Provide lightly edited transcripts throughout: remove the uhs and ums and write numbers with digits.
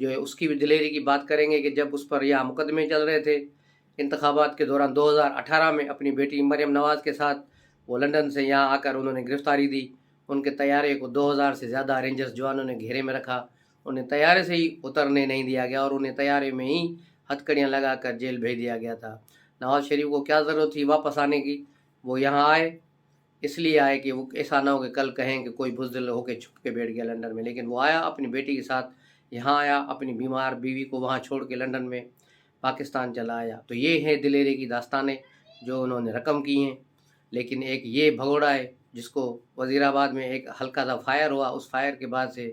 جو ہے اس کی بھی دلیری کی بات کریں گے کہ جب اس پر یہاں مقدمے چل رہے تھے انتخابات کے دوران 2018 میں، اپنی بیٹی مریم نواز کے ساتھ وہ لندن سے یہاں آ کر انہوں نے گرفتاری دی. ان کے طیارے کو 2000 سے زیادہ رینجرز جوانوں نے گھیرے میں رکھا. انہیں طیارے سے ہی اترنے نہیں دیا گیا اور انہیں طیارے میں ہی ہتھکڑیاں لگا کر جیل بھیج دیا گیا تھا. نواز شریف کو کیا ضرورت تھی واپس آنے کی؟ وہ یہاں آئے اس لیے آئے کہ وہ ایسا نہ ہو کہ کل کہیں کہ کوئی بزدل ہو کے چھپ کے بیٹھ گیا لندن میں. لیکن وہ آیا اپنی بیٹی کے ساتھ یہاں آیا، اپنی بیمار بیوی کو وہاں چھوڑ کے لندن میں پاکستان چلا آیا. تو یہ ہے دلیری کی داستانیں جو انہوں نے رقم کی ہیں. لیکن ایک یہ بھگوڑا ہے جس کو وزیر آباد میں ایک ہلکا سا فائر ہوا، اس فائر کے بعد سے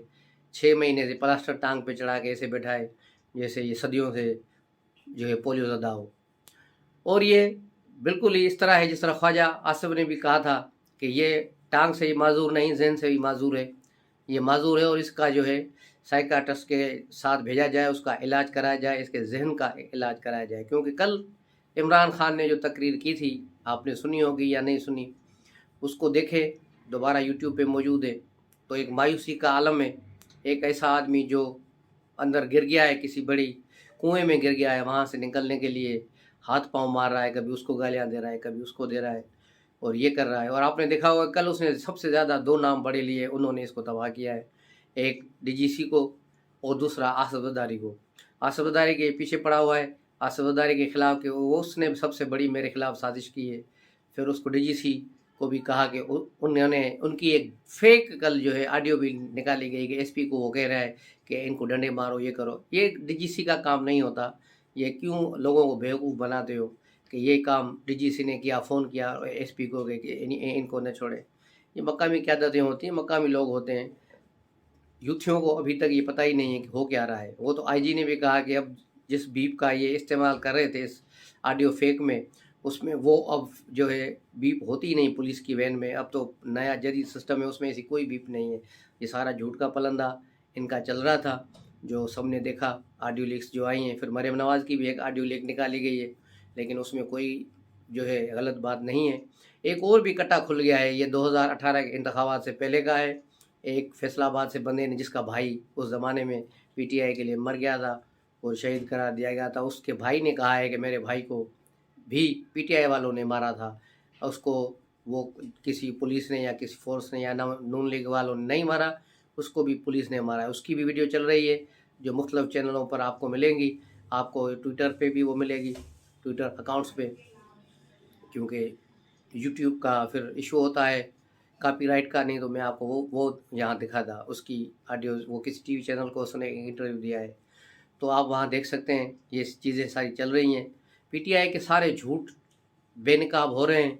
6 مہینے سے پلاسٹر ٹانگ پہ چڑھا کے ایسے بیٹھا ہے جیسے یہ صدیوں سے جو ہے پولیو زدہ ہو. اور یہ بالکل ہی اس طرح ہے جس طرح خواجہ آصف نے بھی کہا تھا کہ یہ ٹانگ سے ہی معذور نہیں، ذہن سے بھی معذور ہے. یہ معذور ہے اور اس کا جو ہے سائیکاٹرسٹ کے ساتھ بھیجا جائے، اس کا علاج کرایا جائے، اس کے ذہن کا علاج کرایا جائے. کیونکہ کل عمران خان نے جو تقریر کی تھی آپ نے سنی ہوگی یا نہیں سنی، اس کو دیکھے دوبارہ یوٹیوب پہ موجود ہے. تو ایک مایوسی کا عالم ہے. ایک ایسا آدمی جو اندر گر گیا ہے، کسی بڑی کنویں میں گر گیا ہے، وہاں سے نکلنے کے لیے ہاتھ پاؤں مار رہا ہے، کبھی اس کو گالیاں دے رہا ہے، کبھی اس کو دے رہا ہے اور یہ کر رہا ہے. اور آپ نے دیکھا ہوگا کل اس نے سب سے زیادہ 2 نام بڑے لیے، انہوں نے اس کو تباہ کیا ہے. ایک ڈی جی سی کو اور دوسرا آصف زرداری کو. آصف زرداری کے پیچھے پڑا ہوا ہے، آصف زرداری کے خلاف کہ وہ اس نے سب سے بڑی میرے خلاف سازش کی ہے. پھر اس کو ڈی جی سی کو بھی کہا کہ انہوں نے ان کی ایک فیک کل جو ہے آڈیو بھی نکالی گئی کہ ایس پی کو وہ کہہ رہا ہے کہ ان کو ڈنڈے مارو، یہ کرو. یہ ڈی جی سی کا کام نہیں ہوتا. یہ کیوں لوگوں کو بیوقوف بناتے ہو کہ یہ کام ڈی جی سی نے کیا، فون کیا ایس پی کو کہ ان کو نہ چھوڑے. یہ مقامی قیادتیں ہوتی ہیں، مقامی لوگ ہوتے ہیں. یوتھیوں کو ابھی تک یہ پتہ ہی نہیں ہے کہ ہو کیا رہا ہے. وہ تو آئی جی نے بھی کہا کہ اب جس بیپ کا یہ استعمال کر رہے تھے اس آڈیو فیک میں، اس میں وہ اب جو ہے بیپ ہوتی ہی نہیں پولیس کی وین میں. اب تو نیا جدید سسٹم ہے، اس میں ایسی کوئی بیپ نہیں ہے. یہ سارا جھوٹ کا پلندہ ان کا چل رہا تھا جو سب نے دیکھا. آڈیو لیکس جو آئی ہیں، پھر مریم نواز کی بھی ایک آڈیو لیک نکالی گئی ہے، لیکن اس میں کوئی جو ہے غلط بات نہیں ہے. ایک اور بھی کٹا کھل گیا ہے، یہ 2018 کے انتخابات سے پہلے کا ہے. ایک فیصل آباد سے بندے نے جس کا بھائی اس زمانے میں پی ٹی آئی کے لیے مر گیا تھا اور شہید قرار دیا گیا تھا، اس کے بھائی نے کہا ہے کہ میرے بھائی کو بھی پی ٹی آئی والوں نے مارا تھا. اس کو وہ کسی پولیس نے یا کسی فورس نے یا نون لیگ والوں نے نہیں مارا، اس کو بھی پولیس نے مارا. اس کی بھی ویڈیو چل رہی ہے جو مختلف چینلوں پر آپ کو ملیں گی. آپ کو ٹویٹر پہ بھی وہ ملے گی، ٹویٹر اکاؤنٹس پہ، کیونکہ یوٹیوب کا پھر ایشو ہوتا ہے کاپی رائٹ کا. نہیں تو میں آپ کو وہ یہاں دکھا تھا اس کی آڈیو، وہ کسی ٹی وی چینل کو اس نے انٹرویو دیا ہے، تو آپ وہاں دیکھ سکتے ہیں. یہ چیزیں ساری چل رہی ہیں. پی ٹی آئی کے سارے جھوٹ بے نقاب ہو رہے ہیں.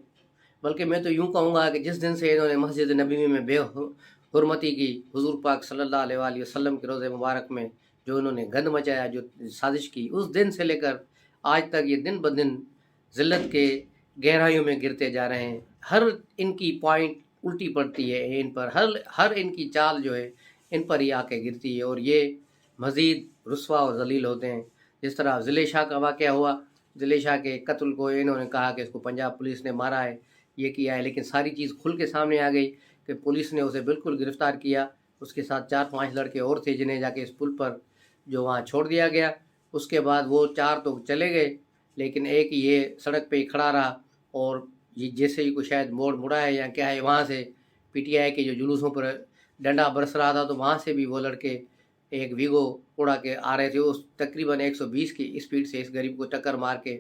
بلکہ میں تو یوں کہوں گا کہ جس دن سے انہوں نے مسجد نبوی میں بے حرمتی کی، حضور پاک صلی اللہ علیہ وآلہ وسلم کے روزے مبارک میں جو انہوں نے گند مچایا، جو سازش کی، اس دن سے لے کر آج تک یہ دن بدن ذلت کے گہرائیوں میں گرتے جا رہے ہیں. ہر ان کی پوائنٹ الٹی پڑتی ہے ان پر، ہر ان کی چال جو ہے ان پر ہی آ کے گرتی ہے اور یہ مزید رسوا اور ذلیل ہوتے ہیں. جس طرح ضلع شاہ کا واقعہ ہوا، ضلع شاہ کے قتل کو انہوں نے کہا کہ اس کو پنجاب پولیس نے مارا ہے، یہ کیا ہے، لیکن ساری چیز کھل کے سامنے آ گئی کہ پولیس نے اسے بالکل گرفتار کیا. اس کے ساتھ 4-5 لڑکے اور تھے جنہیں جا کے اس پل پر جو وہاں چھوڑ دیا گیا. اس کے بعد وہ 4 تو چلے گئے، لیکن ایک یہ سڑک پہ ہی کھڑا رہا اور یہ جیسے ہی کوئی شاید موڑ مڑا ہے یا کیا ہے، وہاں سے پی ٹی آئی کے جو جلوسوں پر ڈنڈا برس رہا تھا تو وہاں سے بھی وہ لڑکے ایک ویگو اڑا کے آ رہے تھے، اس تقریباً 120 کی اسپیڈ سے اس غریب کو ٹکر مار کے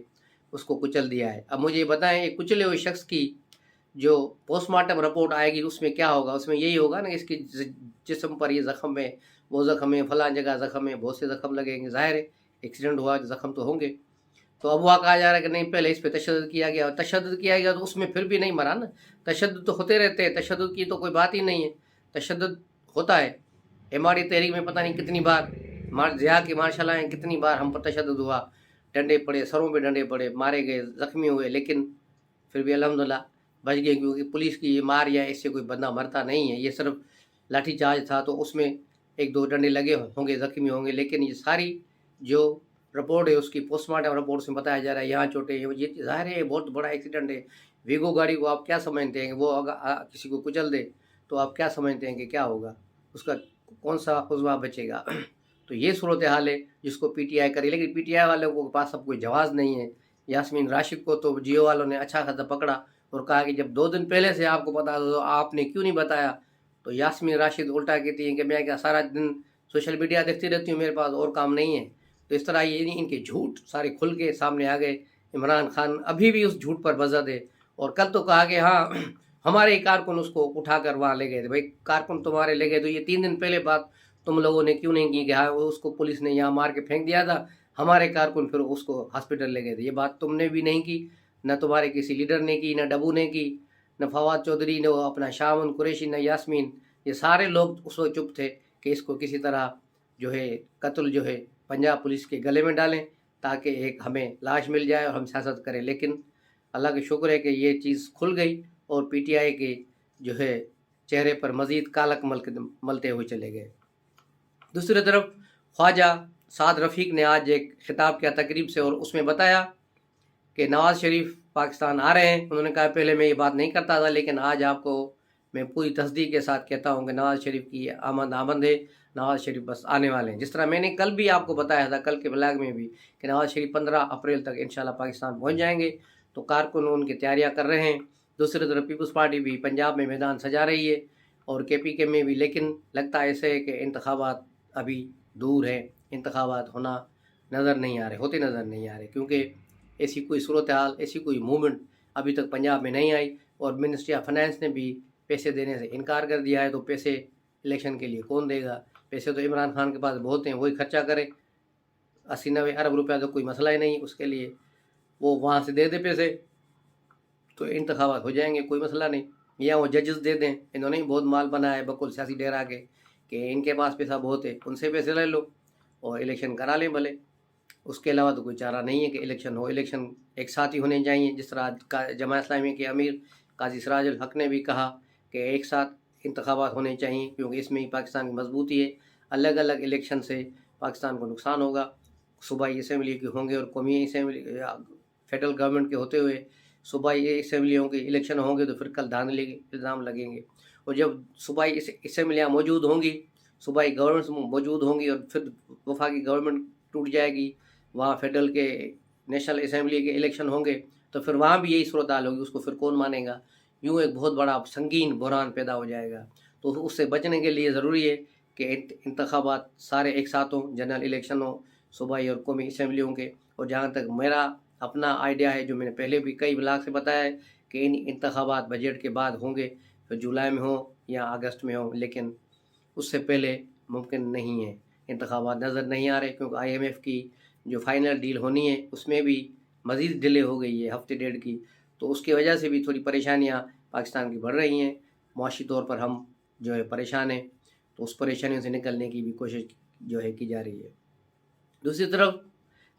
اس کو کچل دیا ہے. اب مجھے یہ بتائیں ایک کچلے ہوئے شخص کی جو پوسٹ مارٹم رپورٹ آئے گی اس میں کیا ہوگا؟ اس میں یہی ہوگا نا اس کے جسم پر یہ زخم ہے، وہ زخم ہے، فلاں جگہ زخم ہے، بہت سے زخم لگیں گے. ظاہر ہے ایکسیڈنٹ ہوا زخم تو ہوں گے. تو اب وہ کہا جا رہا ہے کہ نہیں پہلے اس پہ تشدد کیا گیا، اور تشدد کیا گیا تو اس میں پھر بھی نہیں مرا نا. تشدد تو ہوتے رہتے ہیں، تشدد کی تو کوئی بات ہی نہیں ہے. تشدد ہوتا ہے. ہماری تحریک میں پتہ نہیں کتنی بار ضیاء کی ماشاء اللہ کتنی بار ہم پر تشدد ہوا، ڈنڈے پڑے، سروں پہ ڈنڈے پڑے، مارے گئے، زخمی ہوئے، لیکن پھر بھی الحمدللہ بچ گئے. کیونکہ پولیس کی یہ مار یا اس سے کوئی بندہ مرتا نہیں ہے. یہ صرف لاٹھی چارج تھا تو اس میں 1-2 ڈنڈے لگے ہوں گے، زخمی ہوں گے، لیکن یہ ساری جو رپورٹ ہے اس کی پوسٹ مارٹم رپورٹ میں بتایا جا رہا ہے یہاں چوٹیں، یہ ظاہر ہے بہت بڑا ایکسیڈنٹ ہے. ویگو گاڑی کو آپ کیا سمجھتے ہیں کہ وہ اگر کسی کو کچل دے تو آپ کیا سمجھتے ہیں کہ کیا ہوگا؟ اس کا کون سا عضو بچے گا؟ تو یہ صورتحال ہے جس کو پی ٹی آئی کری، لیکن پی ٹی آئی والوں کے پاس اب کوئی جواز نہیں ہے۔ یاسمین راشد کو تو جیو والوں نے اچھا خاصا پکڑا اور کہا کہ جب 2 دن پہلے سے آپ کو پتا تھا تو آپ نے کیوں نہیں بتایا؟ تو یاسمین راشد الٹا کہتی ہیں کہ میں کیا سارا دن سوشل میڈیا دیکھتی رہتی ہوں، میرے پاس اور کام نہیں ہے۔ تو اس طرح یہ ان کے جھوٹ سارے کھل کے سامنے آ گئے۔ عمران خان ابھی بھی اس جھوٹ پر بزد ہے، اور کل تو کہا کہ ہاں ہمارے ہی کارکن اس کو اٹھا کر وہاں لے گئے تھے۔ بھائی کارکن تمہارے لے گئے تو یہ 3 دن پہلے بات تم لوگوں نے کیوں نہیں کی کہ ہاں اس کو پولیس نے یہاں مار کے پھینک دیا تھا، ہمارے کارکن پھر اس کو ہاسپٹل لے گئے تھے؟ یہ بات تم نے بھی نہیں کی، نہ تمہارے کسی لیڈر نے کی، نہ ڈبو نے کی، نہ فواد چودھری نے، اپنا شامن قریشی، نہ یاسمین۔ یہ سارے لوگ اس وقت چپ تھے کہ اس کو کسی طرح جو ہے قتل جو ہے پنجاب پولیس کے گلے میں ڈالیں تاکہ ایک ہمیں لاش مل جائے اور ہم سیاست کریں۔ لیکن اللہ کا شکر ہے کہ یہ چیز کھل گئی اور پی ٹی آئی کے جو ہے چہرے پر مزید کالک ملتے ہوئے چلے گئے۔ دوسری طرف خواجہ سعد رفیق نے آج ایک خطاب کیا تقریب سے، اور اس میں بتایا کہ نواز شریف پاکستان آ رہے ہیں۔ انہوں نے کہا پہلے میں یہ بات نہیں کرتا تھا، لیکن آج آپ کو میں پوری تصدیق کے ساتھ کہتا ہوں کہ نواز شریف کی آمد ہے، نواز شریف بس آنے والے ہیں۔ جس طرح میں نے کل بھی آپ کو بتایا تھا، کل کے بلاگ میں بھی، کہ نواز شریف 15 اپریل تک انشاءاللہ پاکستان پہنچ جائیں گے، تو کارکن ان کی تیاریاں کر رہے ہیں۔ دوسری طرف پیپلز پارٹی بھی پنجاب میں میدان سجا رہی ہے اور کے پی کے میں بھی، لیکن لگتا ایسے ہے کہ انتخابات ابھی دور ہیں، انتخابات ہوتے نظر نہیں آ رہے، کیونکہ ایسی کوئی صورتحال، ایسی کوئی موومنٹ ابھی تک پنجاب میں نہیں آئی، اور منسٹری آف فائنانس نے بھی پیسے دینے سے انکار کر دیا ہے۔ تو پیسے الیکشن کے لیے کون دے گا؟ پیسے تو عمران خان کے پاس بہت ہیں، وہی خرچہ کرے، 80-90 ارب روپیہ تو کوئی مسئلہ ہی نہیں اس کے لیے، وہ وہاں سے دے دے پیسے تو انتخابات ہو جائیں گے، کوئی مسئلہ نہیں۔ یا وہ ججز دے دیں، انہوں نے بہت مال بنایا ہے بکل سیاسی ڈیرا کے، کہ ان کے پاس پیسہ بہت ہے، ان سے پیسے لے لو اور الیکشن کرا لیں بھلے۔ اس کے علاوہ تو کوئی چارہ نہیں ہے کہ الیکشن ہو۔ الیکشن ایک ساتھ ہی ہونے چاہیے، جس طرح جماعت اسلامی کے امیر قاضی سراج الحق نے بھی کہا کہ ایک ساتھ انتخابات ہونے چاہیے، کیونکہ اس میں ہی پاکستان کی مضبوطی ہے۔ الگ الگ الیکشن سے پاکستان کو نقصان ہوگا۔ صوبائی اسمبلی کے ہوں گے اور قومی اسمبلی فیڈرل گورنمنٹ کے ہوتے ہوئے صوبائی اسمبلیوں کے الیکشن ہوں گے تو پھر کل دھاندلی کے الزام لگیں گے، اور جب صوبائی اسمبلیاں موجود ہوں گی، صوبائی گورنمنٹس موجود ہوں گی، اور پھر وفاقی گورنمنٹ ٹوٹ جائے گی، وہاں فیڈرل کے نیشنل اسمبلی کے الیکشن ہوں گے تو پھر وہاں بھی یہی صورتحال ہوگی، اس کو پھر کون مانے گا؟ یوں ایک بہت بڑا سنگین بحران پیدا ہو جائے گا۔ تو اس سے بچنے کے لیے ضروری ہے کہ انتخابات سارے ایک ساتھ ہوں، جنرل الیکشن ہوں صوبائی اور قومی اسمبلیوں کے۔ اور جہاں تک میرا اپنا آئیڈیا ہے، جو میں نے پہلے بھی کئی بلاگ سے بتایا ہے، کہ ان انتخابات بجٹ کے بعد ہوں گے، پھر جولائی میں ہوں یا اگست میں ہوں، لیکن اس سے پہلے ممکن نہیں ہے۔ انتخابات نظر نہیں آ رہے، کیونکہ آئی ایم ایف کی جو فائنل ڈیل ہونی ہے اس میں بھی مزید ڈیلے ہو گئی ہے، ہفتے ڈیڑھ کی، تو اس کی وجہ سے بھی تھوڑی پریشانیاں پاکستان کی بڑھ رہی ہیں۔ معاشی طور پر ہم جو ہے پریشان ہیں، تو اس پریشانیوں سے نکلنے کی بھی کوشش جو ہے کی جا رہی ہے۔ دوسری طرف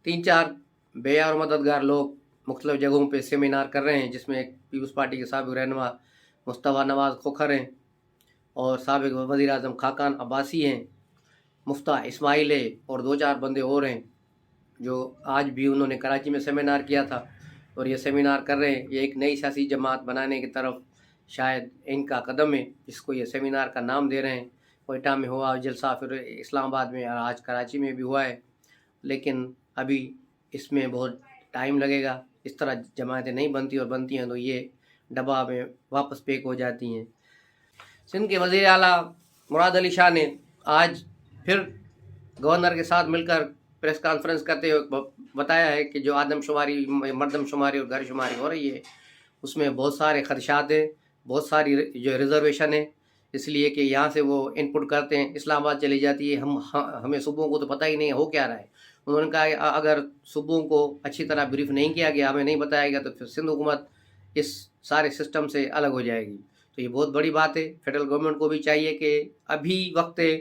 3-4 بیع اور مددگار لوگ مختلف جگہوں پہ سیمینار کر رہے ہیں، جس میں ایک پیپلز پارٹی کے سابق رہنما مصطفیٰ نواز کھوکھر ہیں، اور سابق وزیر اعظم خاقان عباسی ہیں، مفتاح اسماعیل ہے، اور 2-4 بندے اور ہیں جو آج بھی انہوں نے کراچی میں سیمینار کیا تھا اور یہ سیمینار کر رہے ہیں۔ یہ ایک نئی سیاسی جماعت بنانے کی طرف شاید ان کا قدم ہے، جس کو یہ سیمینار کا نام دے رہے ہیں۔ کوئٹہ میں ہوا جلسہ، پھر اسلام آباد میں، اور آج کراچی میں بھی ہوا ہے، لیکن ابھی اس میں بہت ٹائم لگے گا۔ اس طرح جماعتیں نہیں بنتی، اور بنتی ہیں تو یہ ڈبہ میں واپس پیک ہو جاتی ہیں۔ سندھ کے وزیر اعلیٰ مراد علی شاہ نے آج پھر گورنر کے ساتھ مل کر پریس کانفرنس کرتے ہوئے بتایا ہے کہ جو آدم شماری، مردم شماری اور گھر شماری ہو رہی ہے، اس میں بہت سارے خدشات ہیں، بہت ساری جو ریزرویشن ہے، اس لیے کہ یہاں سے وہ ان پٹ کرتے ہیں، اسلام آباد چلی جاتی ہے، ہمیں صوبوں کو تو پتہ ہی نہیں ہو کیا رہا ہے۔ انہوں نے کہا اگر صوبوں کو اچھی طرح بریف نہیں کیا گیا، ہمیں نہیں بتایا گیا، تو پھر سندھ حکومت اس سارے سسٹم سے الگ ہو جائے گی۔ تو یہ بہت بڑی بات ہے۔ فیڈرل گورنمنٹ کو بھی چاہیے کہ ابھی وقت ہے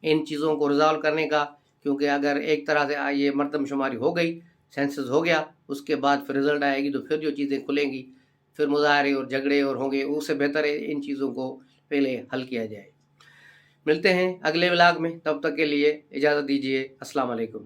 ان چیزوں کو ریزالو کرنے کا، کیونکہ اگر ایک طرح سے یہ مردم شماری ہو گئی، سینسس ہو گیا، اس کے بعد پھر رزلٹ آئے گی، تو پھر جو چیزیں کھلیں گی، پھر مظاہرے اور جھگڑے اور ہوں گے، اس سے بہتر ہے ان چیزوں کو پہلے حل کیا جائے۔ ملتے ہیں اگلے ولاگ میں، تب تک کے لیے اجازت دیجیے۔ السلام علیکم۔